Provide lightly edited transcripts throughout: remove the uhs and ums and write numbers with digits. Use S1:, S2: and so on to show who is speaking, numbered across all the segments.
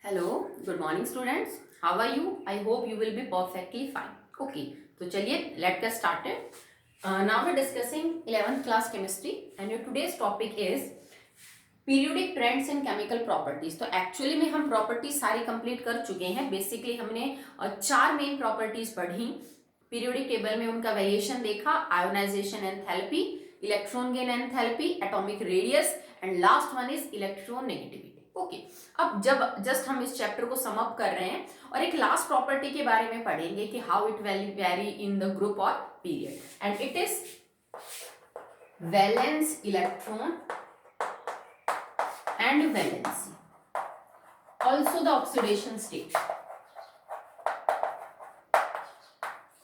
S1: Hello, good morning students. How are you? I hope you will be perfectly fine. Okay, तो चलिए let's get started. Now we're discussing 11th class chemistry and your today's topic is periodic trends in chemical properties. तो actually में हम properties सारी complete कर चुके हैं. Basically हमने चार मेन प्रॉपर्टीज पढ़ी. पीरियोडिक टेबल में उनका वेरिएशन देखा, ionisation enthalpy, electron gain enthalpy, atomic radius and last one is electron negativity. Okay, अब जब जस्ट हम इस चैप्टर को सम अप कर रहे हैं और एक लास्ट प्रॉपर्टी के बारे में पढ़ेंगे कि how it very in the group और period, and it is valence electron and valency, also the oxidation state.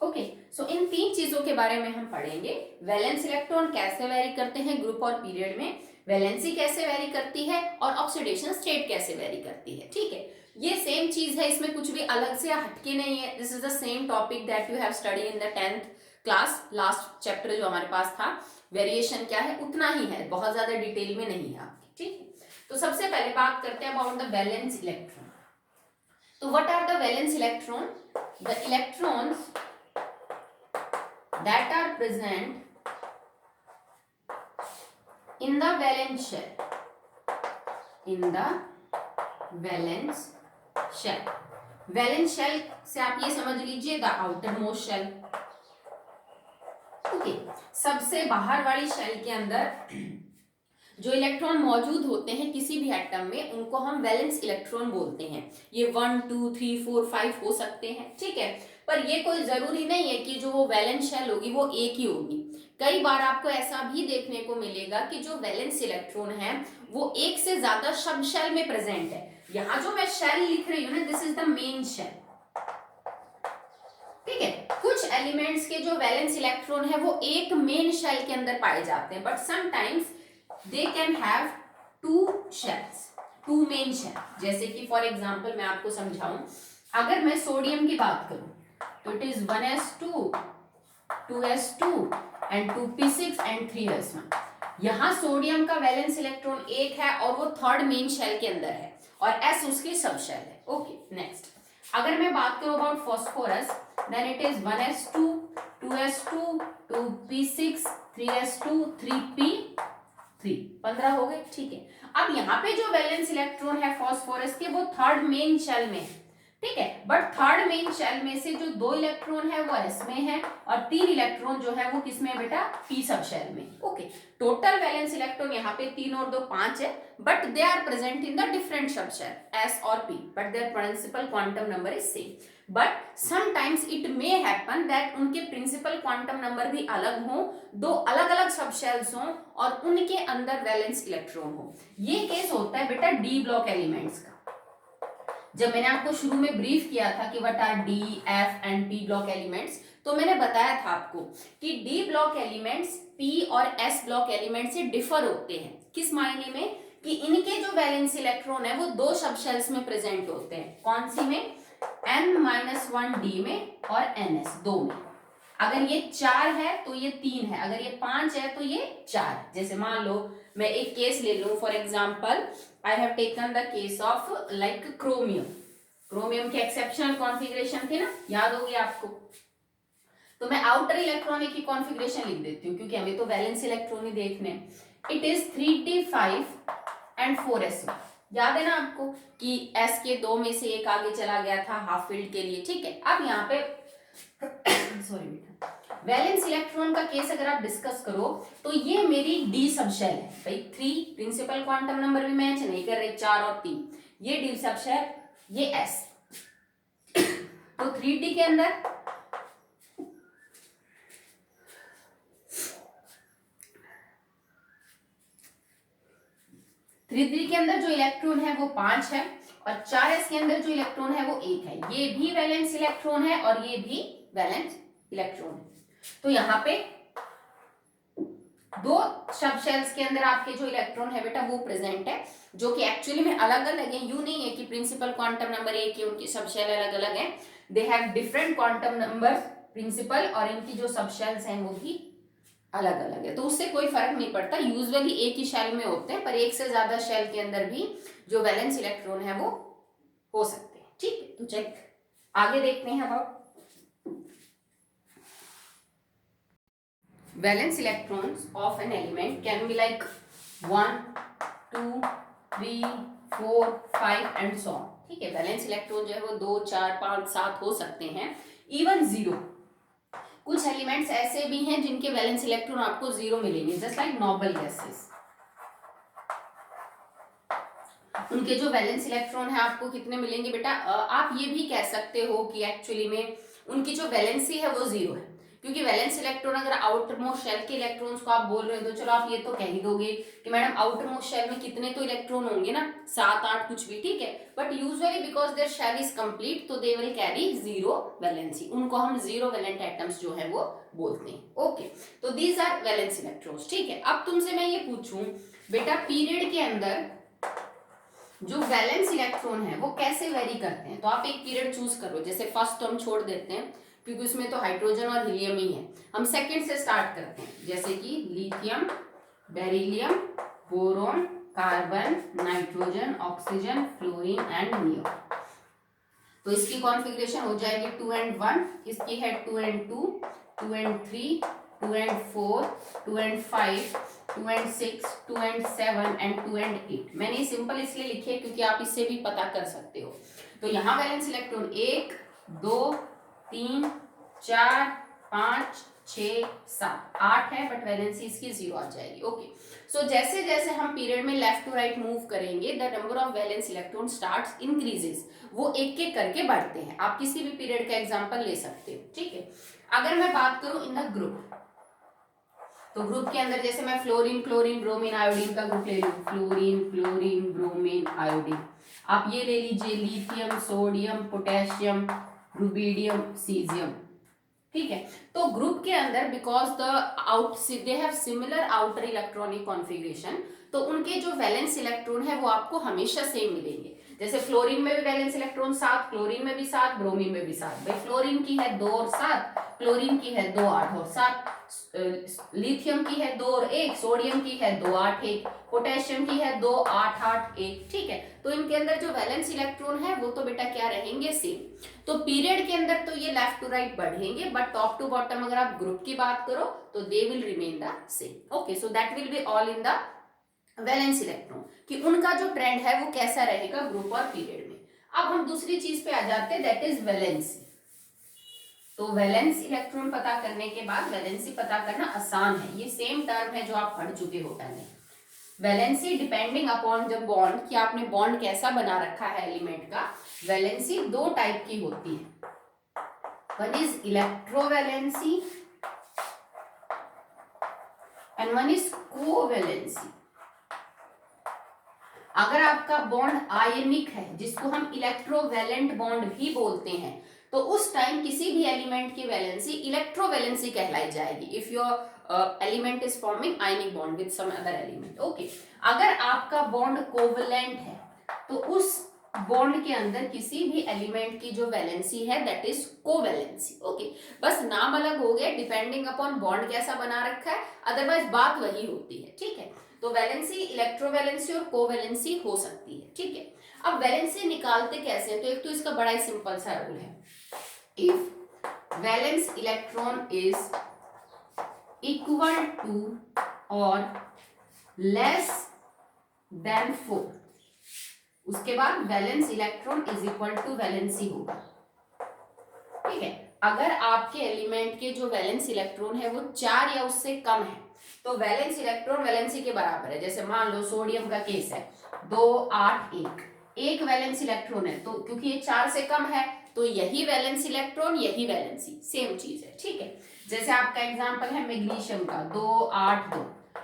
S1: Okay, so इन तीन चीजों के बारे में हम पढ़ेंगे. वैलेंस इलेक्ट्रॉन कैसे वेरी करते हैं ग्रुप और पीरियड में, वैलेंसी कैसे वेरी करती है और ऑक्सीडेशन स्टेट कैसे वेरी करती है. ठीक है, ये सेम चीज है, इसमें कुछ भी अलग से हटके नहीं है. This is the same topic that you have study in the 10th class. Last chapter जो हमारे पास था, वेरिएशन क्या है उतना ही है, बहुत ज्यादा डिटेल में नहीं है आपकी. ठीक है, तो सबसे पहले बात करते हैं अबाउट द वैलेंस इलेक्ट्रॉन. तो what are the valence electron? The electrons that are present in the valence shell, in the valence shell. Valence shell से आप ये समझ लीजिए the outer most shell. Okay, सबसे बाहर वाली शेल के अंदर जो इलेक्ट्रॉन मौजूद होते हैं किसी भी एटम में, उनको हम वैलेंस इलेक्ट्रॉन बोलते हैं. ये 1 2 3 4 5 हो सकते हैं. ठीक है, पर ये कोई जरूरी नहीं है कि जो वो वैलेंस शेल होगी वो एक ही होगी. कई बार आपको ऐसा भी देखने को मिलेगा कि जो वैलेंस इलेक्ट्रॉन है वो एक से ज्यादा सब शेल में प्रेजेंट है. यहाँ जो मैं शेल लिख रही हूँ ना, this is the main shell. ठीक है, कुछ एलिमेंट्स के जो वैलेंस इलेक्ट्रॉन है वो एक मेन शेल के अंदर पाए जाते हैं, but sometimes they can have two shells, two main shell. जैसे कि फॉर एग्जाम्पल मैं आपको समझाऊं, अगर मैं सोडियम की बात करूं तो it is 1s2 2s2 and 2p6 and 3s1. यहां सोडियम का वैलेंस इलेक्ट्रॉन एक है और वो थर्ड मेन शेल के अंदर है और s उसकी सब शेल है. ओके, नेक्स्ट अगर मैं बात करूं about phosphorus, then it is 1s2 2s2 2p6 3s2 3p3. 15 हो गए. ठीक है, अब यहाँ पे जो वैलेंस इलेक्ट्रॉन है फास्फोरस के वो थर्ड मेन शेल में है. ठीक है, बट थर्ड मेन शेल में से जो 2 इलेक्ट्रॉन है वो s में है और 3 इलेक्ट्रॉन जो है वो किस में है बेटा, p सब शेल में. ओके, टोटल वैलेंस इलेक्ट्रॉन यहाँ पे 3 और 2 5 है, but they are present in the different sub shell s और p, but their principal quantum number is same. But sometimes it may happen that उनके प्रिंसिपल क्वांटम नंबर भी अलग हो, 2 अलग अलग सब शेल्स हों और उनके अंदर वैलेंस इलेक्ट्रॉन हो. ये केस होता है बेटा डी ब्लॉक एलिमेंट्स का. जब मैंने आपको शुरू में ब्रीफ किया था कि what R D F and P block elements, तो मैंने बताया था आपको कि डी ब्लॉक एलिमेंट्स पी और एस ब्लॉक एलिमेंट से डिफर होते हैं. किस मायने में कि इनके जो वैलेंस इलेक्ट्रॉन है वो 2 सब शेल्स में प्रेजेंट होते हैं. कौन सी में? n-1d में और ns 2 में. अगर ये 4 है तो ये 3 है, अगर ये 5 है तो ये 4. जैसे मान लो मैं एक केस ले लूं, for example I have taken the case of like chromium. Chromium के एक्सेप्शनल कॉन्फ़िगरेशन थे ना, याद होगी आपको. तो मैं आउटर इलेक्ट्रॉनिक की कॉन्फ़िगरेशन लिख देती हूँ क्योंकि हमें तो वैलेंस इलेक्ट्रॉन ही देखने. It is 3d5 and 4s1. याद है ना आपको कि s के 2 में से एक आगे चला गया था हाफ फील्ड के लिए. ठीक है, अब यहाँ पे सॉरी बेटा, वैलेंस इलेक्ट्रॉन का केस अगर आप डिस्कस करो तो ये मेरी डी सब शेल है भाई. 3 प्रिंसिपल क्वांटम नंबर भी मैच नहीं कर रहे, 4 और 3. ये डी सब शेल, ये s. तो 3d के अंदर 3d के अंदर जो इलेक्ट्रॉन है वो 5 है और 4s के अंदर जो इलेक्ट्रॉन है वो 1 है. ये भी वैलेंस इलेक्ट्रॉन है और ये भी वैलेंस इलेक्ट्रॉन है. तो यहाँ पे 2 सब शेल्स के अंदर आपके जो इलेक्ट्रॉन है बेटा वो प्रेजेंट है, जो कि एक्चुअली में अलग अलग है. यू नहीं है कि प्रिंसिपल क्वांटम नंबर एक ही, उनकी सब शेल अलग अलग है. They have different quantum number principal और इनकी जो सब शेल्स हैं वो भी अलग अलग है, तो उससे कोई फर्क नहीं पड़ता, यूजुअली एक ही शेल में होते हैं, पर एक से ज्यादा शेल के अंदर भी जो वैलेंस इलेक्ट्रॉन है वो हो सकते हैं, ठीक है। तो चलिए आगे देखते हैं अब valence electrons of an element can be like 1 2 3 4 5 and so on, ठीक है। वैलेंस इलेक्ट्रॉन जो है वो 2 4 5 7 हो सकते हैं, इवन 0। कुछ एलिमेंट्स ऐसे भी हैं जिनके वैलेंस इलेक्ट्रॉन आपको 0 मिलेंगे, जस्ट लाइक नोबल गैसेस। उनके जो वैलेंस इलेक्ट्रॉन है आपको कितने मिलेंगे बेटा? आप ये भी कह सकते हो कि एक्चुअली में उनकी जो वैलेंसी है वो 0 है, क्योंकि वैलेंस इलेक्ट्रॉन अगर आउटर मोस्ट शेल के इलेक्ट्रॉन्स को आप बोल रहे हो तो चलो आप ये तो कह ही दोगे कि मैडम आउटर मोस्ट शेल में कितने तो इलेक्ट्रॉन होंगे ना, 7 8 कुछ भी, ठीक है। But usually because their shell is complete तो दे विल कैरी 0 वैलेंसी, उनको हम 0 वैलेंट एटम्स जो है वो बोलते हैं। ओके, तो दीज आर वैलेंस इलेक्ट्रॉन्स, ठीक है। अब तुमसे मैं ये पूछूं बेटा, पीरियड के अंदर जो वैलेंस इलेक्ट्रॉन है वो कैसे वेरी करते हैं, तो आप एक पीरियड चूज करो। जैसे फर्स्ट तो हम छोड़ देते हैं क्योंकि उसमें तो हाइड्रोजन और हीलियम ही है, हम सेकंड से स्टार्ट करते हैं, जैसे कि lithium, beryllium, boron, carbon, nitrogen, oxygen, fluorine and neon. तो इसकी कॉन्फ़िगरेशन हो जाएगी 2 and 1, इसकी है 2 and 2, 2 and 3, 2 and 4, 2 and 5, 2 and 6, 2 and 7 and 2 and 8। मैंने सिंपल इसलिए लिखे क्योंकि आप इससे भी पता कर सकते हो। तो यहाँ वैलेंस इलेक्ट्रॉन 1 2 3 4 5 6 7 8 है, बट वैलेंसी इसकी 0 आ जाएगी। ओके, सो जैसे जैसे हम पीरियड में लेफ्ट टू राइट मूव करेंगे the number of valence electron starts increases, वो एक एक करके बढ़ते हैं। आप किसी भी पीरियड का एग्जांपल ले सकते हो, ठीक है। अगर मैं बात करूं इन द ग्रुप, तो ग्रुप के अंदर जैसे मैं फ्लोरीन क्लोरीन ब्रोमीन आयोडीन का ग्रुप ले लूं, फ्लोरीन क्लोरीन ब्रोमीन आयोडीन, आप ये ले लीजिए lithium sodium potassium rubidium caesium, ठीक है। तो ग्रुप के अंदर because the out they have similar outer electronic configuration, तो उनके जो वैलेंस इलेक्ट्रॉन है वो आपको हमेशा सेम मिलेंगे। जैसे फ्लोरीन में भी वैलेंस इलेक्ट्रॉन 7, क्लोरीन में भी 7, ब्रोमीन में भी 7। भाई फ्लोरीन की है 2 और 7, क्लोरीन की है 2 8 और 7, लिथियम की है 2 और 1, सोडियम की है 2 8 1, पोटेशियम की है 2 8 8 1, ठीक है। तो इनके अंदर जो वैलेंस इलेक्ट्रॉन है वो तो बेटा क्या रहेंगे? सेम। तो पीरियड के अंदर तो ये लेफ्ट टू राइट बढ़ेंगे, बट टॉप टू बॉटम अगर आप ग्रुप की बात करो तो they will remain the same. Okay, so that will be all in the valence electron कि उनका जो ट्रेंड है वो कैसा रहेगा ग्रुप और पीरियड में। अब हम दूसरी चीज पे आ जाते हैं, दैट इज वैलेंसी। तो वैलेंस इलेक्ट्रॉन पता करने के बाद वैलेंसी पता करना आसान है, ये सेम टर्म है जो आप पढ़ चुके हो पहले। Valency depending upon the bond कि आपने बॉन्ड कैसा बना रखा है एलिमेंट का। वैलेंसी 2 टाइप की होती है, one is electrovalency and one is covalency. अगर आपका बॉन्ड आयनिक है जिसको हम इलेक्ट्रोवैलेंट बॉन्ड भी बोलते हैं, तो उस टाइम किसी भी एलिमेंट की वैलेंसी इलेक्ट्रोवैलेंसी कहलाई जाएगी if your element is forming ionic bond with some other element. Okay, अगर आपका बॉन्ड कोवलेंट है तो उस बॉन्ड के अंदर किसी भी एलिमेंट की जो वैलेंसी है दैट इज कोवैलेंसी। ओके, बस नाम अलग हो गया डिपेंडिंग अपॉन बॉन्ड कैसा बना रखा है, अदरवाइज बात वही होती है, ठीक है। तो वैलेंसी इलेक्ट्रोवैलेंसी और कोवैलेंसी हो सकती है, ठीक है। अब वैलेंसी निकालते कैसे हैं? तो एक तो इसका बड़ा ही सिंपल सा रूल है, if valence electron is equal to और लेस देन 4, उसके बाद valence electron is equal to valency होगा, ठीक है। अगर आपके एलिमेंट के जो वैलेंस इलेक्ट्रॉन है वो 4 या उससे कम है तो वैलेंस इलेक्ट्रॉन वैलेंसी के बराबर है। जैसे मान लो सोडियम का केस है 2 8 1, एक वैलेंस इलेक्ट्रॉन है, तो क्योंकि ये 4 से कम है तो यही वैलेंस इलेक्ट्रॉन यही वैलेंसी सेम चीज है, ठीक है। जैसे आपका एग्जांपल है मैग्नीशियम का 2 8 2,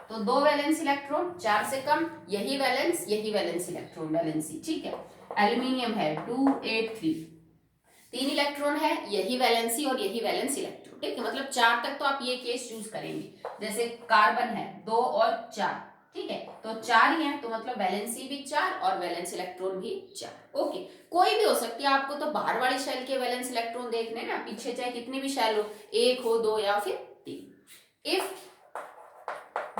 S1: तो 2 वैलेंस इलेक्ट्रॉन 4 से कम, यही वैलेंस इलेक्ट्रॉन वैलेंसी, ठीक है। एल्यूमिनियम है 2 8 3, 3 इलेक्ट्रॉन है, यही वैलेंसी और यही वैलेंस इलेक्ट्रॉन, ठीक है। मतलब 4 तक तो आप ये केस चूज करेंगे। जैसे कार्बन है 2 और 4, ठीक है, तो 4 ही है तो मतलब वैलेंसी भी 4 और वैलेंस इलेक्ट्रॉन भी 4। ओके, कोई भी हो सकती है, आपको तो बाहर वाली शेल के वैलेंस इलेक्ट्रॉन देखने ना, पीछे चाहे कितनी भी शेल हो, 1 हो 2 या फिर 3। If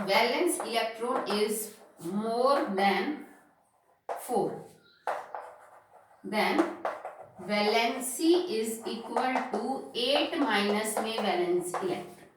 S1: valence electron is more than 4, then valency is equal to 8 minus में वैलेंस इलेक्ट्रॉन।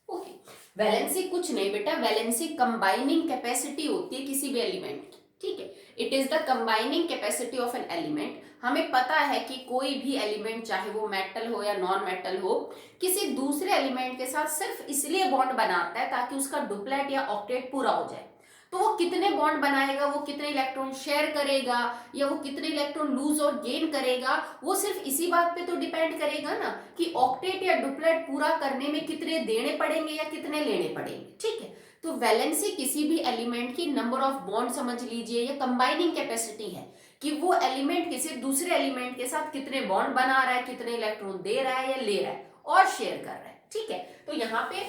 S1: ओके, वैलेंसी कुछ नहीं बेटा, वैलेंसी कंबाइनिंग कैपेसिटी होती है किसी भी एलिमेंट की, ठीक है। It is the combining capacity of an element. हमें पता है कि कोई भी एलिमेंट, चाहे वो मेटल हो या नॉन मेटल हो, किसी दूसरे एलिमेंट के साथ सिर्फ इसलिए बॉन्ड बनाता है ताकि उसका डुप्लेट या ऑक्टेट पूरा हो जाए। तो वो कितने बॉन्ड बनाएगा, वो कितने इलेक्ट्रॉन शेयर करेगा, या वो कितने इलेक्ट्रॉन लूज और गेन करेगा, वो सिर्फ इसी बात पे तो डिपेंड करेगा ना कि ऑक्टेट या डुप्लेट पूरा करने में कितने देने पड़ेंगे या कितने लेने पड़ेंगे, ठीक है। तो वैलेंसी किसी भी एलिमेंट की नंबर ऑफ बॉन्ड समझ लीजिए, या कंबाइनिंग कैपेसिटी है कि वो एलिमेंट किसी दूसरे एलिमेंट के साथ कितने बॉन्ड बना रहा है, कितने इलेक्ट्रॉन दे रहा है या ले रहा है और शेयर कर रहा है, ठीक है। तो यहाँ पे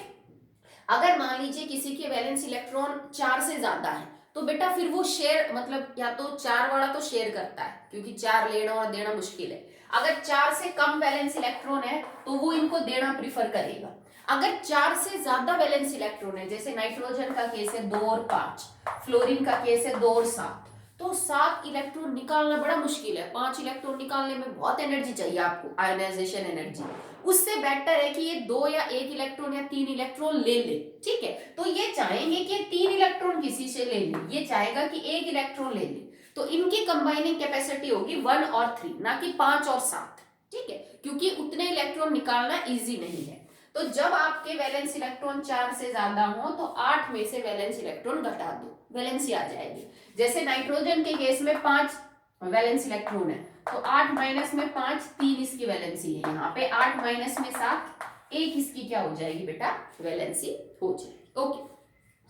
S1: अगर मान लीजिए किसी के वैलेंस इलेक्ट्रॉन 4 से ज्यादा है, तो बेटा फिर वो शेयर, मतलब या तो 4 वाला तो शेयर करता है क्योंकि 4 लेना और देना मुश्किल है। अगर 4 से कम वैलेंस इलेक्ट्रॉन है तो वो इनको देना प्रीफर करेगा। अगर 4 से ज्यादा वैलेंस इलेक्ट्रॉन है, जैसे नाइट्रोजन का केस है 2 और 5, फ्लोरीन का केस है 2 और 7, तो 7 इलेक्ट्रॉन निकालना बड़ा मुश्किल है। 5 इलेक्ट्रॉन निकालने में बहुत एनर्जी चाहिए आपको, आयोनाइजेशन एनर्जी। उससे बेटर है कि ये 2 या 1 इलेक्ट्रॉन या 3 इलेक्ट्रॉन ले ले, ठीक है। तो ये चाहेंगे कि 3 इलेक्ट्रॉन किसी से ले ले, ये चाहेगा कि 1 इलेक्ट्रॉन ले ले। तो इनकी कंबाइनिंग कैपेसिटी होगी 1 और 3, ना कि 5 और 7, ठीक है, क्योंकि उतने इलेक्ट्रॉन निकालना इजी नहीं है। तो जब आपके वैलेंस इलेक्ट्रॉन 4 से ज्यादा हो तो 8 में से वैलेंस इलेक्ट्रॉन घटा दो, वैलेंसी आ जाएगी। जैसे नाइट्रोजन के केस में 5 वैलेंस इलेक्ट्रॉन है, तो 8 माइनस में 5, 3 इसकी वैलेंसी है। यहाँ पे 8 माइनस में 7, 1 इसकी क्या हो जाएगी बेटा, वैलेंसी हो जाएगी। ओके,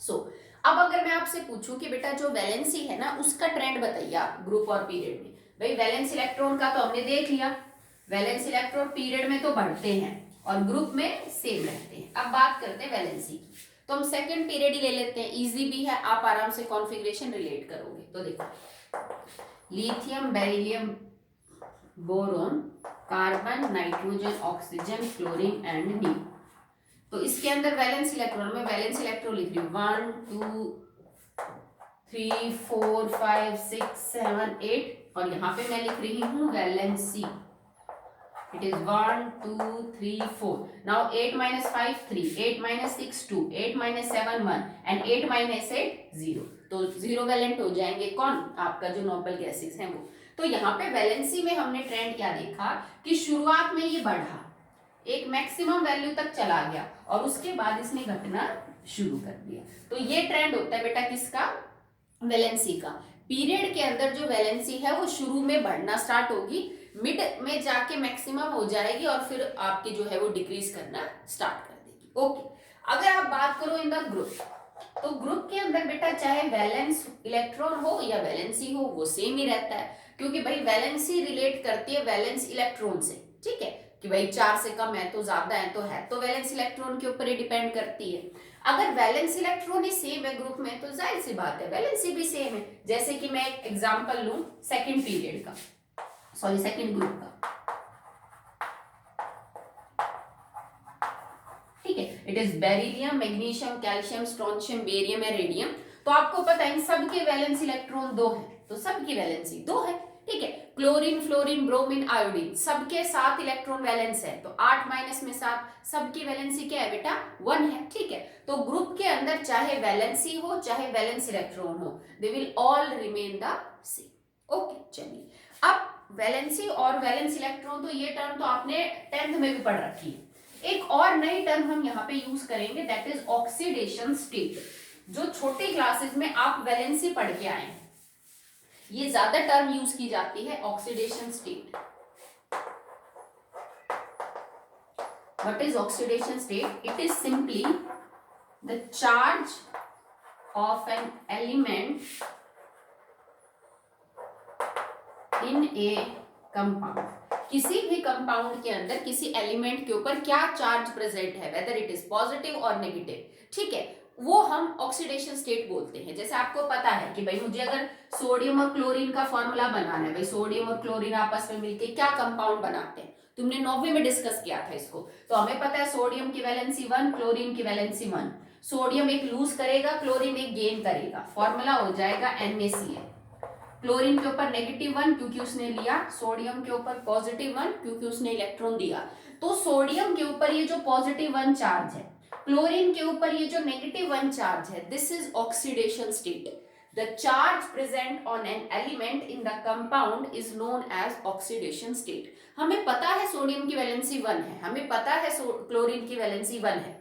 S1: सो अब अगर मैं आपसे पूछूं कि बेटा जो वैलेंसी है ना, उसका ट्रेंड बताइए आप ग्रुप और पीरियड में। भाई वैलेंस इलेक्ट्रॉन का तो हमने देख लिया, वैलेंस इलेक्ट्रॉन पीरियड में तो बढ़ते हैं और ग्रुप में सेम रहते हैं। अब बात करते हैं वैलेंसी की, तो हम सेकेंड पीरियड ही ले लेते हैं, इजी भी है, आप आराम से कॉन्फ़िगरेशन रिलेट करोगे। तो देखो, lithium, beryllium, boron, carbon, nitrogen, oxygen, chlorine and neon. तो इसके अंदर वैलेंस इलेक्ट्रॉन में वैलेंस इलेक्ट्रॉन लिख रही हूँ 1 2 3 4 5 6 7 8, और यहाँ पे मैं लिख रही हूँ valency, it is 1 2 3 4. now 8 minus 5 3, 8 minus 6 2, 8 minus 7 1 and 8 minus 8 0, तो 0 वैलेंट हो जाएंगे कौन, आपका जो नोबल गैसेस हैं वो। तो यहाँ पे वैलेंसी में हमने ट्रेंड क्या देखा कि शुरुआत में ये बढ़ा, एक मैक्सिमम वैल्यू तक चला गया और उसके बाद इसने घटना शुरू कर दिया। तो ये ट्रेंड होता है बेटा किसका, वैलेंसी का। पीरियड के अंदर जो वैलेंसी है वो शुरू में बढ़ना स्टार्ट होगी, मिड में जाके मैक्सिमम हो जाएगी और फिर आपकी जो है वो डिक्रीज करना स्टार्ट कर देगी। ओके, अगर आप बात करो इन द ग्रुप, तो ग्रुप के अंदर बेटा चाहे वैलेंस इलेक्ट्रॉन हो या वैलेंसी हो वो सेम ही रहता है, क्योंकि भाई वैलेंसी रिलेट करती है वैलेंस इलेक्ट्रॉन से, ठीक है, कि भाई 4 से कम है तो ज्यादा है तो वैलेंस इलेक्ट्रॉन के ऊपर ही डिपेंड करती है। अगर वैलेंस इलेक्ट्रॉन ही सेम है ग्रुप में तो जाहिर सी बात है वैलेंसी भी सेम है। जैसे कि मैं एक एग्जांपल लूं सेकंड पीरियड का, सॉरी सेकंड ग्रुप का, ठीक है, it is beryllium, magnesium, calcium, strontium, barium या रेडियम। तो आपको पता है इन सबके वैलेंस इलेक्ट्रॉन 2 है, तो सबकी वैलेंसी 2 है, ठीक है। क्लोरीन, फ्लोरीन, ब्रोमीन, आयोडीन सबके 7 इलेक्ट्रॉन वैलेंस है, तो 8 माइनस में 7, सबकी वैलेंसी क्या है बेटा 1 है, ठीक है। तो ग्रुप के अंदर चाहे वैलेंसी हो चाहे वैलेंस इलेक्ट्रॉन हो, they will all remain the same. Okay, चलिए अब वैलेंसी और वैलेंस इलेक्ट्रॉन, तो ये टर्म तो आपने 10th में भी पढ़ रखी है। एक और नई टर्म हम यहाँ पे यूज करेंगे, दैट इज ऑक्सीडेशन स्टेट, जो छोटी क्लासेस में आप वैलेंसी पढ़ के आए हैं, ये ज्यादा टर्म यूज की जाती है oxidation state. What is oxidation state? It is simply the charge of N element in A compound. किसी भी कंपाउंड के अंदर किसी एलिमेंट के ऊपर क्या चार्ज प्रेजेंट है, वेदर इट इज पॉजिटिव और नेगेटिव, ठीक है, वो हम ऑक्सीडेशन स्टेट बोलते हैं। जैसे आपको पता है कि भाई मुझे अगर सोडियम और क्लोरीन का फॉर्मूला बनाना है, भाई सोडियम और क्लोरीन आपस में मिलके क्या कंपाउंड बनाते हैं, तुमने 9वीं में डिस्कस किया था इसको। तो हमें पता है सोडियम की वैलेंसी 1, क्लोरीन की वैलेंसी 1, सोडियम एक लूज करेगा, क्लोरीन एक गेन करेगा, फॉर्मूला हो जाएगा NaCl। क्लोरीन के ऊपर -1 क्योंकि उसने लिया, सोडियम के ऊपर +1 क्योंकि उसने इलेक्ट्रॉन दिया। तो सोडियम के ऊपर ये जो +1 चार्ज है, क्लोरीन के ऊपर ये जो -1 चार्ज है, this is oxidation state. The charge present on an element in the compound is known as oxidation state. हमें पता है सोडियम की वैलेंसी 1 है, हमें पता है क्लोरीन की वैलेंसी 1 है,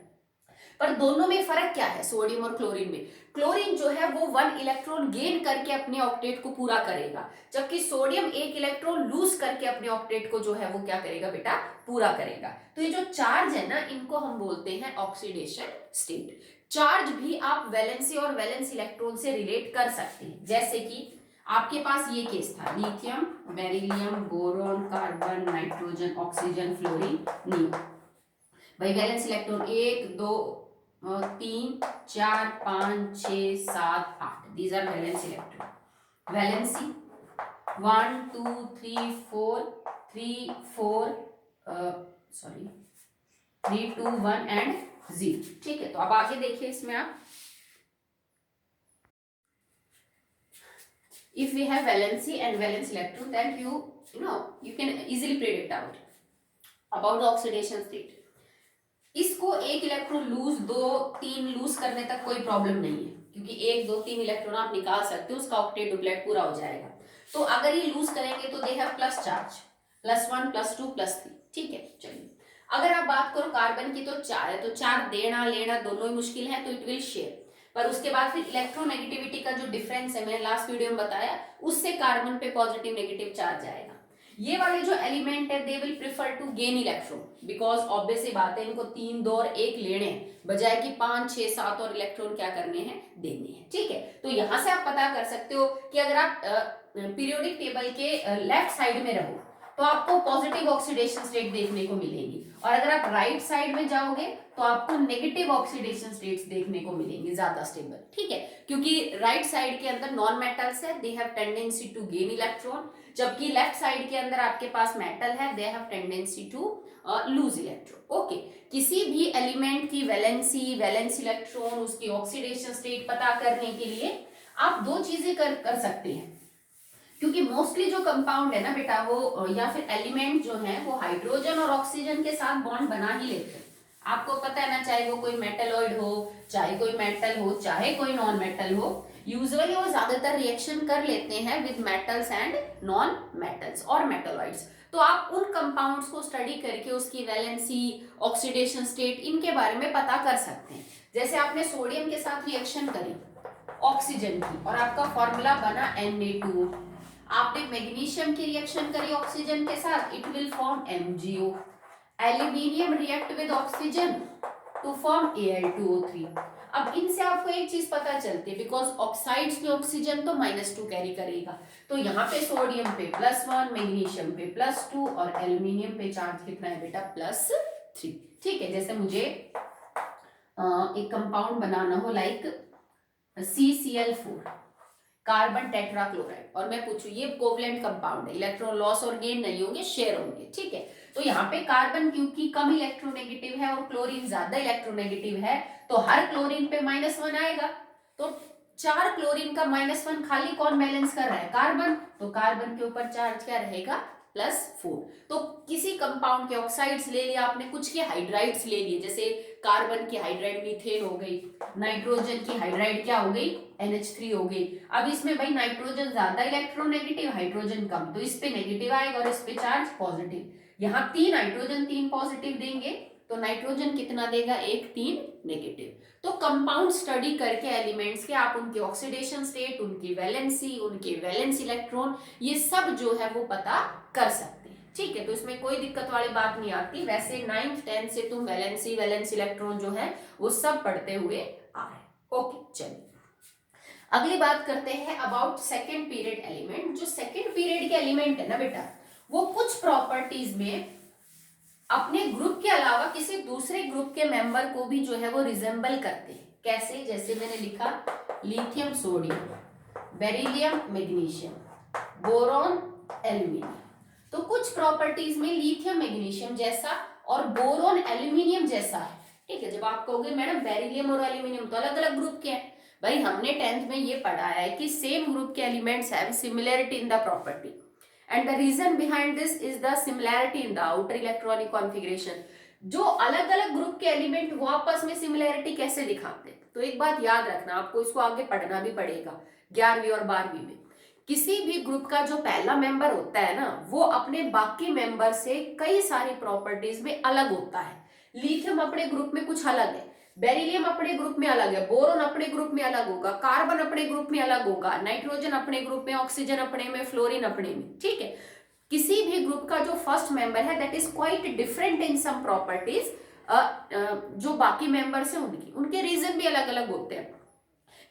S1: पर दोनों में फर्क क्या है सोडियम और क्लोरीन में? क्लोरीन जो है वो 1 इलेक्ट्रॉन गेन करके अपने ऑक्टेट को पूरा करेगा, जबकि सोडियम 1 इलेक्ट्रॉन लूज करके अपने ऑक्टेट को जो है वो क्या करेगा बेटा, पूरा करेगा। तो ये जो चार्ज है ना, इनको हम बोलते हैं ऑक्सीडेशन स्टेट। चार्ज भी आप वैलेंसी और वैलेंस इलेक्ट्रॉन से रिलेट कर सकते हैं। जैसे कि आपके पास ये केस था, lithium, beryllium, boron, carbon, nitrogen, oxygen, fluorine, neon. भाई valence electron 1 2 3 4 5 6 7 8, these are valence electron. Valency 1 2 3 4 3 4 sorry 3 2 1 and 0। ठीक है, तो अब आगे देखिए इसमें आप, if we have valency and valence electron, then you can easily predict out about the oxidation state। इसको 1 इलेक्ट्रॉन लूज 2 3 लूज करने तक कोई प्रॉब्लम नहीं है, क्योंकि 1 2 3 इलेक्ट्रॉन आप निकाल सकते हो, उसका ऑक्टेट डुप्लेट पूरा हो जाएगा। तो अगर ये लूज करेंगे तो दे हैव प्लस चार्ज, +1 +2 +3। ठीक है, चलिए अगर आप बात करो कार्बन की, तो 4 है, तो 4 देना लेना दोनों ही मुश्किल है, तो इट विल शेयर। पर उसके बाद फिर इलेक्ट्रोनेगेटिविटी का जो डिफरेंस है, मैंने लास्ट वीडियो में बताया, उससे कार्बन पे पॉजिटिव नेगेटिव चार्ज आएगा। ये वाले जो एलिमेंट है they will prefer to gain electron, because obvious सी बात है, इनको 3 2 और 1 लेने हैं, बजाय कि 5 6 7 और इलेक्ट्रॉन क्या करने हैं, देने हैं। ठीक है, तो यहां से आप पता कर सकते हो कि अगर आप पीरियोडिक टेबल के लेफ्ट साइड में रहो तो आपको पॉजिटिव ऑक्सीडेशन स्टेट देखने को मिलेगी, और अगर आप राइट साइड में जाओगे तो आपको नेगेटिव ऑक्सीडेशन स्टेट्स देखने को मिलेंगे, ज्यादा स्टेबल। ठीक है, क्योंकि राइट साइड के अंदर नॉन मेटल्स है, they have tendency to gain electron, जबकि लेफ्ट साइड के अंदर आपके पास मेटल है, they have tendency to lose electron. Okay, किसी भी एलिमेंट की वैलेंसी, वैलेंस इलेक्ट्रॉन, उसकी ऑक्सीडेशन स्टेट पता करने के लिए आप 2 चीजें कर सकते हैं, क्योंकि मोस्टली जो कंपाउंड है ना बेटा, वो या फिर एलिमेंट जो है वो हाइड्रोजन और ऑक्सीजन के साथ बॉन्ड बना ही लेते हैं। आपको पता है ना, चाहे वो कोई मेटलॉइड हो, चाहे कोई मेटल हो, चाहे कोई नॉन मेटल हो, यूजुअली वो ज्यादातर रिएक्शन कर लेते हैं with metals and non metals और मेटलॉइड्स। तो आप उन कंपाउंड्स को स्टडी करके उसकी वैलेंसी, ऑक्सीडेशन स्टेट, इनके बारे में पता कर सकते हैं। जैसे आपने सोडियम के साथ रिएक्शन करी ऑक्सीजन की और आपका फॉर्मूला बना Na2। आपने मैग्नीशियम की रिएक्शन करी ऑक्सीजन के साथ, it will form MgO। Aluminium react with oxygen to form Al2O3। अब इनसे आपको एक चीज पता चलती है, बिकॉज ऑक्साइड्स में ऑक्सीजन तो -2 कैरी करेगा, तो यहाँ पे सोडियम पे +1, मैग्नीशियम पे +2 और एल्यूमिनियम पे चार्ज कितना है बेटा, +3। ठीक है, जैसे मुझे एक कंपाउंड बनाना हो लाइक CCl4, कार्बन टेट्राक्लोराइड, और मैं पूछूं ये कोवलेंट कंपाउंड है, इलेक्ट्रॉन लॉस और गेन नहीं होंगे, शेयर होंगे। ठीक है, तो यहाँ पे कार्बन क्योंकि कम इलेक्ट्रोनेगेटिव है और क्लोरीन ज्यादा इलेक्ट्रोनेगेटिव है, तो हर क्लोरीन पे -1 आएगा। तो 4 क्लोरीन का -1 खाली कौन बैलेंस कर रहा है, कार्बन, तो कार्बन के ऊपर चार्ज क्या रहेगा, +4। तो किसी कंपाउंड के ऑक्साइड्स ले लिया आपने, कुछ के हाइड्राइड्स ले लिए, जैसे कार्बन की हाइड्राइड मीथेन हो गई, नाइट्रोजन की हाइड्राइड क्या हो गई, NH3 हो गई। अब इसमें भाई नाइट्रोजन ज्यादा इलेक्ट्रोनेगेटिव, हाइड्रोजन कम, तो इस पे नेगेटिव आएगा और इस पे चार्ज पॉजिटिव। यहाँ 3 नाइट्रोजन 3 पॉजिटिव देंगे, तो नाइट्रोजन कितना देगा, 1 3 नेगेटिव। तो कंपाउंड स्टडी करके एलिमेंट्स के आप उनके ऑक्सीडेशन स्टेट, उनकी वैलेंसी, उनके वैलेंस इलेक्ट्रॉन, ये सब जो है वो पता कर सकते हैं। ठीक है, तो इसमें कोई दिक्कत वाली बात नहीं आती। वैसे 9th 10th से तुम वैलेंसी, वैलेंस इलेक्ट्रॉन जो है वो सब पढ़ते हुए आ रहे। ओके, चलिए अगली बात करते हैं अबाउट सेकेंड पीरियड एलिमेंट। जो सेकेंड पीरियड के एलिमेंट है ना बेटा, वो कुछ प्रॉपर्टीज में अपने ग्रुप के अलावा किसी दूसरे ग्रुप के मेंबर को भी जो है वो रिजेंबल करते हैं। कैसे, जैसे मैंने लिखा lithium sodium, beryllium magnesium, boron aluminium. तो कुछ प्रॉपर्टीज में लिथियम मैग्नीशियम जैसा और बोरॉन एल्यूमिनियम जैसा है। ठीक है, जब आप कहोगे मैडम बेरिलियम और एल्यूमिनियम तो अलग अलग ग्रुप के हैं, भाई हमने 10th में ये पढ़ा है कि सेम ग्रुप के elements have similarity in the property and the reason behind this is the similarity in the outer electronic configuration. जो अलग अलग ग्रुप के एलिमेंट वो आपस में सिमिलरिटी कैसे दिखाते हैं, तो एक बात याद रखना, आपको इसको आगे पढ़ना भी पड़ेगा 11वीं और 12वीं में। किसी भी ग्रुप का जो पहला मेंबर होता है ना, वो अपने बाकी मेंबर से कई सारी प्रॉपर्टीज में अलग होता है। लिथियम अपने ग्रुप में कुछ अलग है, बेरिलियम अपने ग्रुप में अलग है, बोरोन अपने ग्रुप में अलग होगा, कार्बन अपने ग्रुप में अलग होगा, नाइट्रोजन अपने ग्रुप में, ऑक्सीजन अपने में, फ्लोरीन अपने में, ठीक है। किसी भी ग्रुप का जो फर्स्ट मेंबर है that is quite different in some properties, जो बाकी मेंबर्स हैं उनके रीजन भी अलग अलग होते हैं,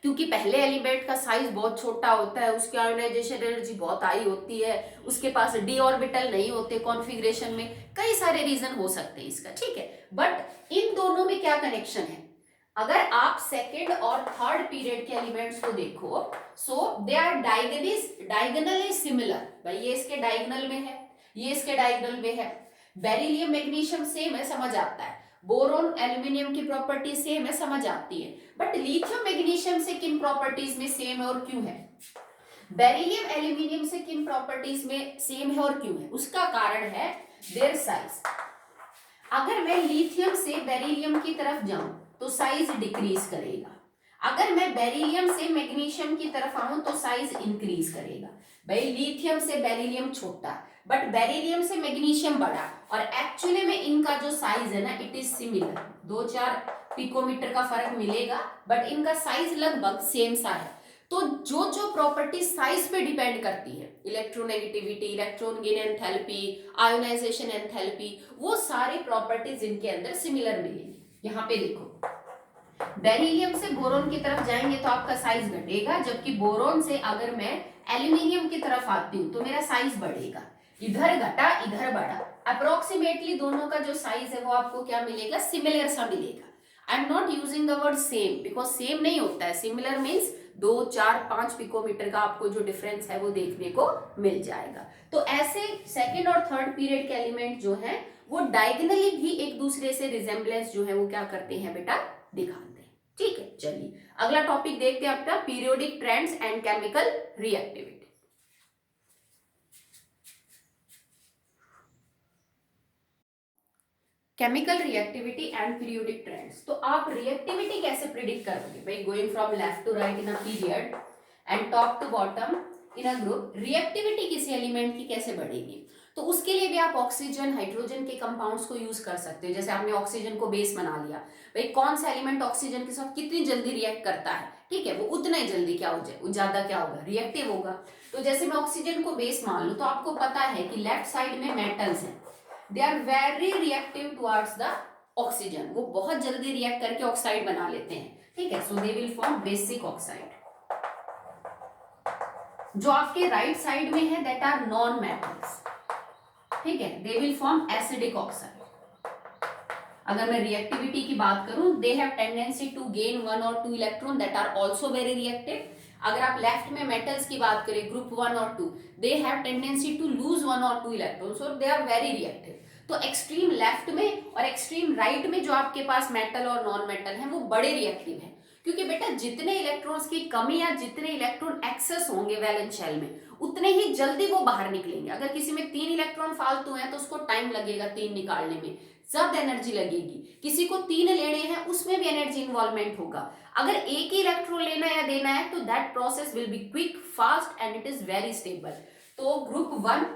S1: क्योंकि पहले एलिमेंट का साइज बहुत छोटा होता है, उसकी आयोनाइजेशन एनर्जी बहुत हाई होती है, उसके पास डी ऑर्बिटल नहीं होते कॉन्फ़िगरेशन में, कई सारे रीजन हो सकते हैं इसका, ठीक है। बट इन दोनों में क्या कनेक्शन है, अगर आप सेकेंड और थर्ड पीरियड के एलिमेंट्स को देखो, सो दे आर डायगोनली सिमिलर। भाई ये इसके डायगोनल में है, ये इसके डायगोनल में है। बेरिलियम मैग्नीशियम सेम है, समझ आता है। बोरोन एल्यूमिनियम की प्रॉपर्टी सेम है, समझ आती है। बट लिथियम मैग्नीशियम से किन प्रॉपर्टीज में सेम है और क्यों है, बेरिलियम एल्यूमिनियम से किन प्रॉपर्टीज में सेम है और क्यों है, उसका कारण है देयर साइज। अगर मैं लिथियम से बेरिलियम की तरफ जाऊं तो साइज डिक्रीज करेगा, अगर मैं बेरिलियम से मैग्नीशियम की तरफ आऊं तो साइज इंक्रीज करेगा। भाई लिथियम से बेरिलियम छोटा बट बेरिलियम से मैग्नीशियम बड़ा, और एक्चुअली में इनका जो साइज है ना इट इज सिमिलर, 2-4 पिकोमीटर का फर्क मिलेगा बट इनका साइज लगभग सेम सा है। तो जो जो प्रॉपर्टी साइज पे डिपेंड करती है, electronegativity, electron gain enthalpy, ionisation enthalpy, वो सारी प्रॉपर्टीज इनके अंदर सिमिलर मिलेगी। यहाँ पे देखो, बेरिलियम से बोरोन की तरफ जाएंगे तो आपका साइज घटेगा, जबकि बोरोन से अगर मैं एल्यूमिनियम की तरफ आती हूँ तो मेरा साइज बढ़ेगा। इधर घटा इधर बढ़ा, अप्रोक्सीमेटली दोनों का जो साइज है वो आपको क्या मिलेगा, सिमिलर सा मिलेगा। I am not using the word same because same नहीं होता है, सिमिलर मीन्स 2-4-5 पिकोमीटर का आपको जो डिफरेंस है वो देखने को मिल जाएगा। तो ऐसे सेकेंड और थर्ड पीरियड के एलिमेंट जो है वो डायगोनली भी एक दूसरे से रिजेम्बलेंस जो है वो क्या करते हैं बेटा, दिखाते हैं, ठीक है। चलिए अगला टॉपिक देखते हैं अपना, periodic trends and chemical reactivity. Chemical reactivity and periodic trends. तो आप रिएक्टिविटी कैसे प्रिडिक्ट करोगे भाई, going from left to right in a period and top to bottom in a group, reactivity किसी एलिमेंट की कैसे बढ़ेगी। तो उसके लिए भी आप ऑक्सीजन हाइड्रोजन के कंपाउंड्स को यूज कर सकते हो। जैसे आपने ऑक्सीजन को बेस बना लिया, भाई कौन सा एलिमेंट ऑक्सीजन के साथ कितनी जल्दी रिएक्ट करता है, ठीक है, वो उतना ही जल्दी क्या हो जाए, वो ज्यादा क्या होगा, रिएक्टिव होगा। तो जैसे मैं ऑक्सीजन को बेस मान लूं तो आपको पता है कि लेफ्ट साइड में मेटल्स हैं, they are very reactive towards the oxygen, वो बहुत जल्दी रिएक्ट करके ऑक्साइड बना लेते हैं, ठीक है। So they will form basic oxide. जो आपके राइट साइड में है दैट आर नॉन मेटल्स, ठीक है, they will form acidic oxide. अगर मैं रिएक्टिविटी की बात करूं, they have tendency to gain 1 और 2 electron that are also very reactive. अगर आप लेफ्ट में मेटल्स की बात करें, ग्रुप 1 और 2, they have tendency to lose 1 और 2 electron, so they are very reactive. तो एक्सट्रीम लेफ्ट में और एक्सट्रीम राइट में जो आपके पास मेटल और नॉन मेटल हैं वो बड़े रिएक्टिव हैं, क्योंकि बेटा जितने इलेक्ट्रॉन्स की कमी या जितने इलेक्ट्रॉन एक्सेस होंगे वैलेंस शेल में उतने ही जल्दी वो बाहर निकलेंगे। अगर किसी में 3 इलेक्ट्रॉन फालतू हैं तो उसको टाइम लगेगा 3 निकालने में, ज्यादा एनर्जी लगेगी। किसी को 3 लेने हैं उसमें भी एनर्जी इन्वॉल्वमेंट होगा। अगर एक ही इलेक्ट्रॉन लेना या देना है तो that process will be quick, fast and it is very stable. तो ग्रुप 1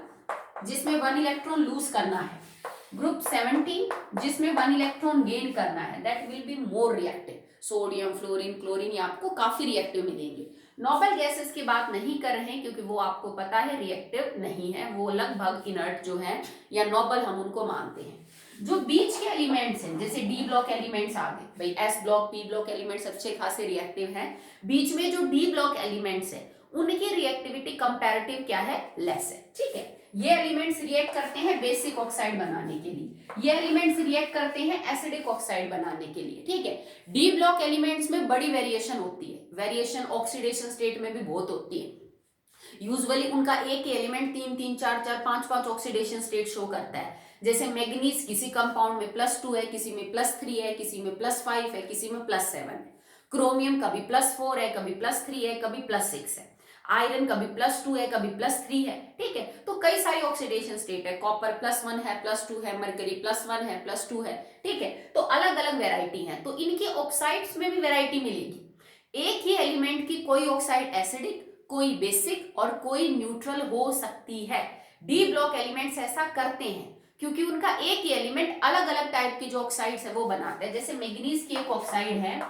S1: जिसमें 1 इलेक्ट्रॉन लूज करना है, ग्रुप 17 जिसमें 1 इलेक्ट्रॉन गेन करना है, that will be more reactive. Sodium, fluorine, chlorine ये आपको काफी रिएक्टिव मिलेंगे। नोबल गैसेस की बात नहीं कर रहे हैं क्योंकि वो आपको पता है रिएक्टिव नहीं है, वो लगभग इनर्ट जो है या नोबल हम उनको मानते हैं। जो बीच के एलिमेंट्स हैं जैसे डी ब्लॉक एलिमेंट्स आ गए, भाई S block, P block elements अच्छे खासे रिएक्टिव हैं। बीच में जो डी ब्लॉक एलिमेंट्स है उनकी रिएक्टिविटी कंपैरेटिव क्या है, लेस है, ठीक है। ये एलिमेंट्स रिएक्ट करते हैं बेसिक ऑक्साइड बनाने के लिए, ये एलिमेंट्स रिएक्ट करते हैं एसिडिक ऑक्साइड बनाने के लिए, ठीक है। डी ब्लॉक एलिमेंट्स में बड़ी वेरिएशन होती है, वेरिएशन ऑक्सीडेशन स्टेट में भी बहुत होती है। यूजुअली उनका एक ही एलिमेंट 3-3, 4-4, 5-5 ऑक्सीडेशन स्टेट शो करता है। जैसे मैग्नीज किसी कंपाउंड में +2 है, किसी में +3 है, किसी में +5 है, किसी में +7 है। क्रोमियम कभी +4 है, कभी +3 है, कभी +6 है। आयरन कभी +2 है, कभी +3 है। ठीक है, तो कई सारी ऑक्सीडेशन स्टेट है। कॉपर +1 है, +2 है, मरकरी +1 है, +2 है। ठीक है, तो अलग अलग वेराइटी है, तो इनके ऑक्साइड्स में भी वेराइटी मिलेगी। एक ही एलिमेंट की कोई ऑक्साइड एसिडिक, कोई बेसिक और कोई न्यूट्रल हो सकती है। डी ब्लॉक एलिमेंट्स ऐसा करते हैं क्योंकि उनका एक ही एलिमेंट अलग अलग टाइप की जो ऑक्साइड्स है वो बनाते हैं। जैसे मैग्नीज की एक ऑक्साइड है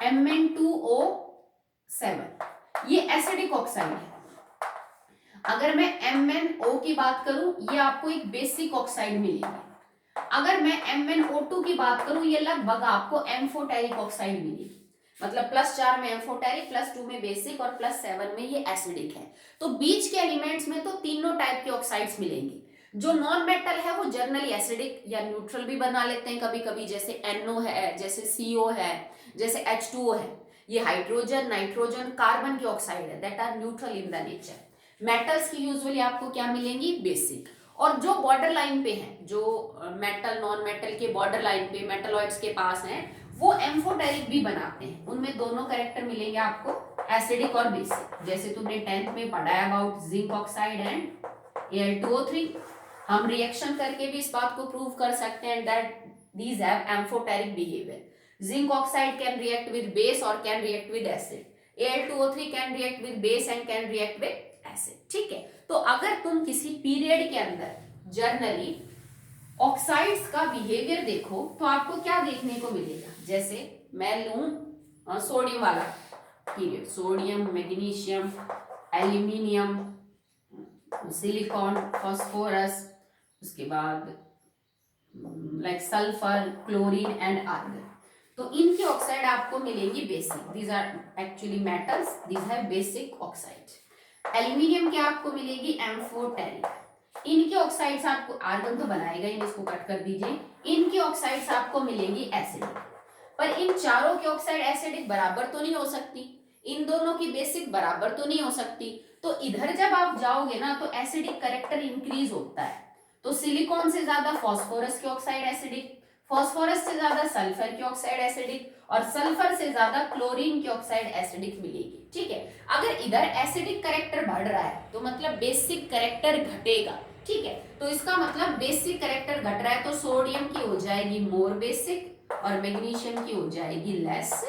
S1: Mn2O7, ये एसिडिक ऑक्साइड है। अगर मैं MnO की बात करूं, ये आपको एक बेसिक ऑक्साइड मिलेगी। अगर मैं MnO2 की बात करूं, ये लगभग आपको एम्फोटेरिक ऑक्साइड मिलेगी। मतलब +4 में एम्फोटेरिक, +2 में बेसिक और +7 में ये एसिडिक है। तो बीच के एलिमेंट्स में तो तीनों टाइप के ऑक्साइड्स मिलेंगी। जो नॉन मेटल है वो जनरली एसिडिक या न्यूट्रल भी बना लेते हैं कभी कभी, जैसे NO है, जैसे CO है, जैसे H2O है। ये हाइड्रोजन, नाइट्रोजन, कार्बन की ऑक्साइड है, that are neutral in the nature. Metals की यूजुअली आपको क्या मिलेंगी, बेसिक। और जो बॉर्डर लाइन पे हैं, जो मेटल नॉन मेटल के बॉर्डर लाइन पे मेटलॉइड्स के पास हैं, वो एम्फोटेरिक भी बनाते हैं। उनमें दोनों कैरेक्टर मिलेंगे आपको, एसिडिक और बेसिक। जैसे तुमने 10th में पढ़ा है about zinc oxide and Al2O3। हम रिएक्शन करके भी इस बात को प्रूव कर सकते हैं that these have amphoteric behavior. Zinc oxide can react with base or can react with acid. Al2O3 can react with base and can react with acid. ठीक है, तो अगर तुम किसी पीरियड के अंदर जर्नली ऑक्साइड्स का बिहेवियर देखो तो आपको क्या देखने को मिलेगा। जैसे मैं लूं सोडियम वाला period, sodium, magnesium, aluminium, silicon, phosphorus, उसके बाद like sulphur, chlorine and argon. तो इनकी ऑक्साइड आपको मिलेंगी basic, these are actually metals, these have basic oxide. Aluminium की आपको मिलेगी एम्फोटेरिक। इनकी ऑक्साइड्स आपको, आर्गन तो बनाएगा ही, इसको कट कर दीजिए। इनकी ऑक्साइड्स आपको मिलेंगी एसिडिक। पर इन चारों की ऑक्साइड एसिडिक बराबर तो नहीं हो सकती, इन दोनों की बेसिक बराबर तो नहीं हो सकती। तो इधर जब आप जाओगे ना तो एसिडिक कैरेक्टर इंक्रीज होता है। तो सिलिकॉन से ज्यादा फास्फोरस की ऑक्साइड एसिडिक, फास्फोरस से ज्यादा सल्फर की ऑक्साइड एसिडिक, और सल्फर से ज्यादा क्लोरीन की ऑक्साइड एसिडिक मिलेगी। ठीक है, अगर इधर एसिडिक कैरेक्टर बढ़ रहा है तो मतलब बेसिक कैरेक्टर घटेगा। ठीक है, तो इसका मतलब बेसिक कैरेक्टर घट रहा है तो सोडियम की हो जाएगी मोर बेसिक और मैग्नीशियम की हो जाएगी less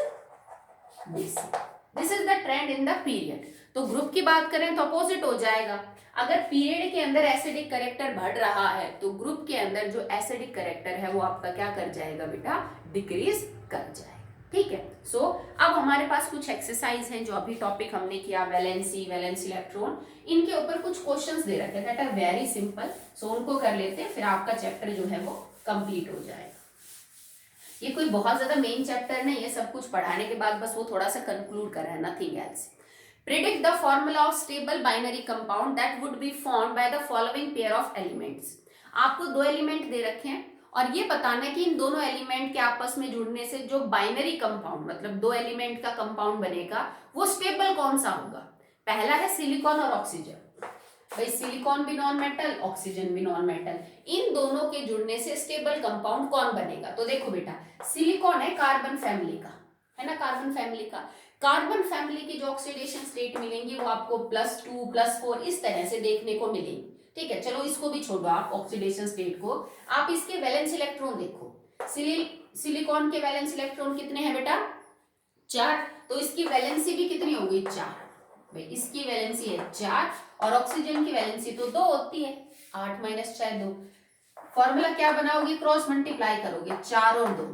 S1: basic. This is the trend in the period. तो ग्रुप की बात करें तो अपोजिट हो जाएगा। अगर पीरियड के अंदर एसिडिक कैरेक्टर बढ़ रहा है तो ग्रुप के अंदर जो एसिडिक कैरेक्टर है वो आपका क्या कर जाएगा बेटा, डिक्रीज कर जाएगा। ठीक है, सो अब हमारे पास कुछ एक्सरसाइज हैं जो अभी टॉपिक हमने किया, वैलेंसी, वैलेंस इलेक्ट्रॉन, इनके ऊपर कुछ क्वेश्चंस दे रखे दैट आर वेरी सिंपल। सो उनको कर लेते हैं, फिर आपका चैप्टर जो है वो कंप्लीट हो जाएगा। ये कोई बहुत ज्यादा मेन चैप्टर नहीं है, सब कुछ पढ़ाने के बाद बस वो थोड़ा सा कंक्लूड कर रहा है, nothing else. Predict the formula of stable binary compound that would be formed by the following pair of elements. आपको दो एलिमेंट दे रखे हैं और ये बताना है कि इन दोनों एलिमेंट के आपस में जुड़ने से जो बाइनरी कंपाउंड, मतलब दो एलिमेंट का कंपाउंड बनेगा, वो स्टेबल कौन सा होगा। पहला है सिलिकॉन और ऑक्सीजन। भाई सिलिकॉन भी नॉन मेटल, ऑक्सीजन भी नॉन मेटल, इन दोनों के जुड़ने से स्टेबल कंपाउंड कौन बनेगा। तो देखो बेटा, सिलिकॉन है कार्बन फैमिली का, है ना, कार्बन फैमिली का। कार्बन फैमिली की जो ऑक्सीडेशन स्टेट मिलेंगी वो आपको +2, +4 इस तरह से देखने को मिलेंगी। ठीक है, चलो इसको भी छोड़ो आप ऑक्सीडेशन स्टेट को, आप इसके वैलेंस इलेक्ट्रॉन देखो। सिलिकॉन के वैलेंस इलेक्ट्रॉन कितने हैं बेटा, 4। तो इसकी वैलेंसी भी कितनी होगी, 4। भाई इसकी वैलेंसी है 4 और ऑक्सीजन की वैलेंसी तो 2 होती है, 8 - 6 2। फॉर्मूला क्या बनाओगे, क्रॉस मल्टीप्लाई करोगे, 4 और 2,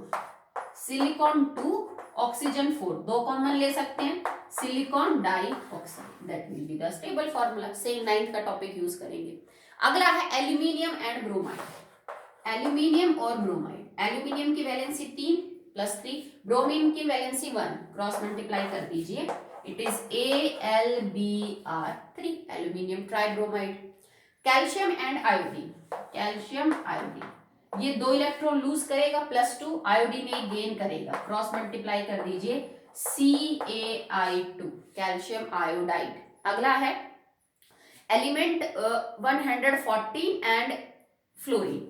S1: सिलिकॉन 2, ऑक्सीजन 4, 2 कॉमन ले सकते हैं, silicon dioxide, that will be the stable formula. Same 9th का टॉपिक यूज करेंगे। अगला है एल्यूमिनियम एंड ब्रोमाइड। एल्यूमिनियम और ब्रोमाइड, एल्यूमिनियम की वैलेंसी 3 + 3, ब्रोमीन की वैलेंसी 1, क्रॉस मल्टीप्लाई कर दीजिए, it is AlBr3, aluminium tribromide. Calcium and iodine, calcium iodine, ये 2 इलेक्ट्रॉन लूज करेगा, +2, आयोडीन एक गेन करेगा, क्रॉस मल्टीप्लाई कर दीजिए, CaI2, कैल्शियम आयोडाइड। अगला है एलिमेंट 114 एंड फ्लोरीन।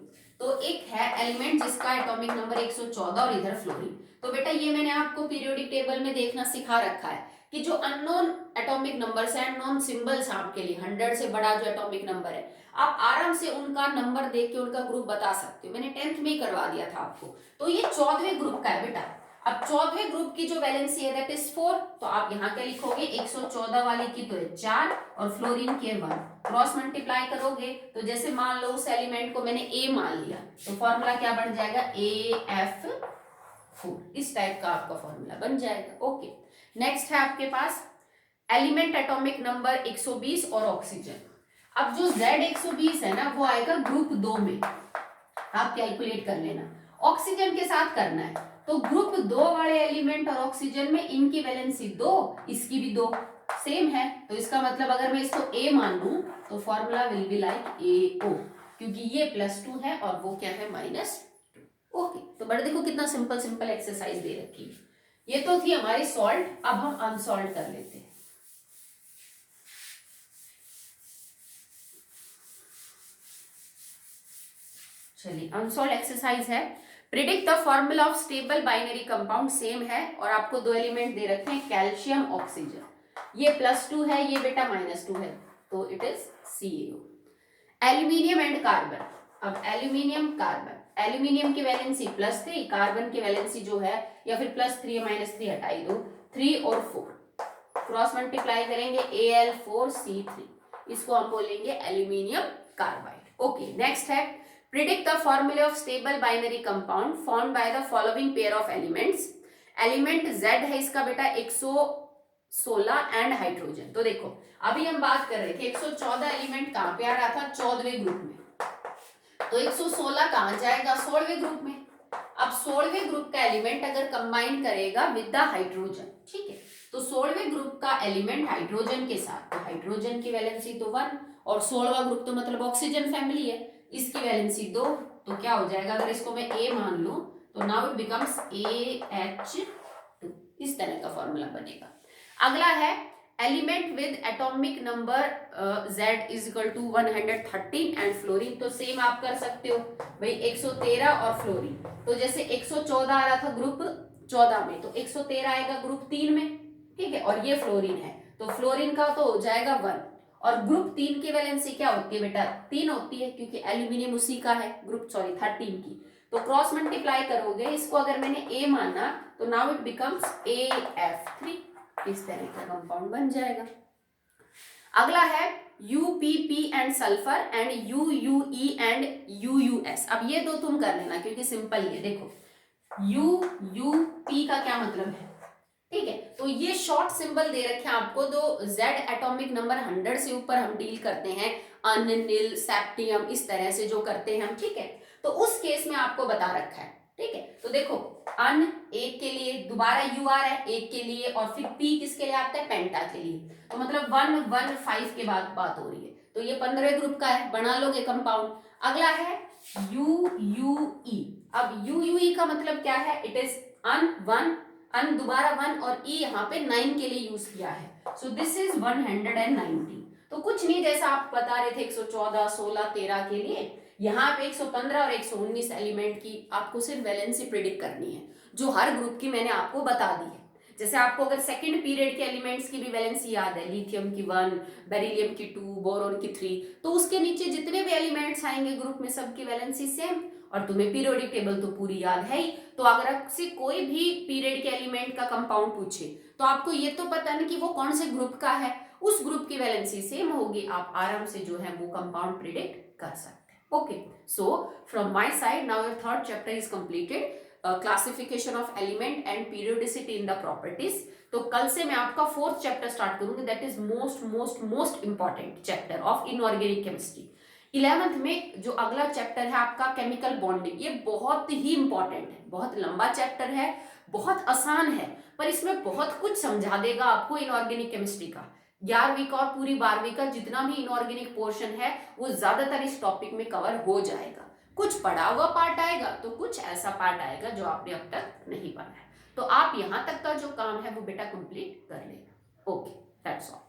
S1: तो एक है एलिमेंट जिसका एटॉमिक नंबर 114 और इधर फ्लोरीन। तो बेटा ये मैंने आपको पीरियोडिक टेबल में देखना सिखा रखा है कि जो अननोन एटॉमिक नंबर्स है, अननोन सिंबल्स हैं आपके लिए, 100 से बड़ा जो एटॉमिक नंबर है, आप आराम से उनका नंबर देख के उनका ग्रुप बता सकते हो। मैंने 10th में ही करवा दिया था आपको। तो ये 14वें ग्रुप का है बेटा। अब 14वें ग्रुप की जो वैलेंसी है दैट इज 4। तो आप यहाँ क्या लिखोगे, 114 वाले की तो है 4 और फ्लोरीन की है 1। क्रॉस मल्टीप्लाई करोगे तो जैसे मान लो उस एलिमेंट को मैंने ए मान लिया, तो फॉर्मूला क्या बन जाएगा, AF4। इस टाइप का आपका फॉर्मूला बन जाएगा। ओके, नेक्स्ट है आपके पास एलिमेंट एटॉमिक नंबर 120 और ऑक्सीजन। अब जो Z120 है ना वो आएगा ग्रुप 2 में, आप कैलकुलेट कर लेना। ऑक्सीजन के साथ करना है, तो ग्रुप 2 वाले एलिमेंट और ऑक्सीजन में इनकी वैलेंसी 2, इसकी भी 2 सेम है। तो इसका मतलब अगर मैं इसको A मान लूं तो formula will be like AO, क्योंकि ये +2 है और वो क्या है -2। ओके, तो बड़ा देखो कितना सिंपल सिंपल एक्सरसाइज दे रखी है। ये तो थी हमारी सॉल्व। अब हम अनसॉल्व कर लेते हैं। चलिए, अनसॉल्व एक्सरसाइज है, predict the formula of stable binary compound. Same है और आपको 2 एलिमेंट दे रखे हैं, कैल्शियम ऑक्सीजन। ये +2 है, ये बेटा -2 है, तो it is CaO। Aluminium and carbon. अब एल्यूमिनियम कार्बन, एल्यूमिनियम की वैलेंसी +3, कार्बन की वैलेंसी जो है, या फिर +3 या -3 हटा ही दो, 3 और 4 क्रॉस मल्टीप्लाई करेंगे, Al4C3, इसको हम बोलेंगे एल्यूमिनियम कार्बाइड। ओके, नेक्स्ट है predict the formula of stable binary compound formed by the following pair of elements. Element Z है इसका बेटा 116 एंड हाइड्रोजन। तो देखो अभी हम बात कर रहे थे 114 एलिमेंट कहां पे आ रहा था, 14वें ग्रुप में, तो 116 कहां जाएगा, 16वें ग्रुप में। अब 16वें ग्रुप का एलिमेंट अगर कंबाइन करेगा विद द हाइड्रोजन, ठीक है, तो 16वें ग्रुप का एलिमेंट हाइड्रोजन के साथ, तो हाइड्रोजन की वैलेंसी तो 1, और 16वां ग्रुप तो मतलब ऑक्सीजन फैमिली है, इसकी वैलेंसी 2। तो क्या हो जाएगा, अगर इसको मैं A मान लूं तो नाउ इट बिकम्स AH2। इस तरह का फॉर्मूला बनेगा। अगला है element with atomic number Z is equal to 113 and fluorine. तो सेम आप कर सकते हो भाई, 113 और फ्लोरीन। तो जैसे 114 आ रहा था ग्रुप 14 में, तो 113 आएगा ग्रुप 3 में, ठीक है, और ये फ्लोरीन है, तो फ्लोरीन का तो हो जाएगा 1। और ग्रुप 3 की वैलेंसी क्या होती है बेटा, 3 होती है, क्योंकि एल्यूमिनियम उसी का है, ग्रुप 13 की। तो क्रॉस मल्टीप्लाई करोगे, इसको अगर मैंने A माना तो नाउ इट बिकम्स AF3। इस तरह का कंपाउंड बन जाएगा। अगला है UPP and sulphur and UUE and UUS। अब ये दो तुम कर लेना क्योंकि सिंपल ही है। देखो UUP का क्या मतलब है, ठीक है, तो ये शॉर्ट सिंबल दे रखे हैं आपको। दो Z एटॉमिक नंबर 100 से ऊपर हम डील करते हैं, अनिल, सेप्टियम, इस तरह से जो करते हैं हम, ठीक है, तो उस केस में आपको बता रखा है, ठीक है। तो देखो अन एक के लिए दोबारा UR है एक के लिए, और फिर P किसके लिए आता है, पेंटा के लिए। तो मतलब 115 के बाद बात हो रही है, तो ये 15वें ग्रुप का है, बना लोगे कंपाउंड। अगला है UUE। अब UUE का मतलब क्या है, इट इज अन 1, अन दोबारा 1 और E यहाँ पे 9 के लिए यूज किया है, सो दिस इज 190। तो कुछ नहीं, जैसा आप बता रहे थे 114, 16, 13 के लिए, यहाँ पे 115 और 119 एलिमेंट की आपको सिर्फ वैलेंसी प्रिडिक्ट करनी है, जो हर ग्रुप की मैंने आपको बता दी है। जैसे आपको अगर सेकंड पीरियड के एलिमेंट्स की भी वैलेंसी याद है, लिथियम की 1, बेरिलियम की 2, बोरोन की 3, तो उसके नीचे जितने भी एलिमेंट्स आएंगे ग्रुप में सबकी वैलेंसी सेम। और तुम्हें पीरियोडिक टेबल तो पूरी याद है ही, तो अगर आपसे कोई भी पीरियड के एलिमेंट का कंपाउंड पूछे तो आपको ये तो पता नहीं कि वो कौन से ग्रुप का है, उस ग्रुप की वैलेंसी सेम होगी, आप आराम से जो है वो कंपाउंड प्रिडिक्ट कर सकते हैं। Okay, so from my side now your third chapter is completed, classification of element and periodicity in the properties। तो कल से मैं आपका 4th चैप्टर स्टार्ट करूंगी, that is most important chapter of inorganic chemistry. 11th में जो अगला chapter है आपका केमिकल बॉन्डिंग, ये बहुत ही इंपॉर्टेंट है, बहुत लंबा चैप्टर है, बहुत आसान है, पर इसमें बहुत कुछ समझा देगा आपको इनऑर्गेनिक केमिस्ट्री का। 11वीं का और पूरी 12वीं का जितना भी इनऑर्गेनिक पोर्शन है वो ज्यादातर इस टॉपिक में कवर हो जाएगा। कुछ पढ़ा हुआ पार्ट आएगा तो कुछ ऐसा पार्ट आएगा जो आपने अब तक नहीं पढ़ा है, तो आप यहां तक का जो काम है वो बेटा कंप्लीट कर लेना। Okay, that's all.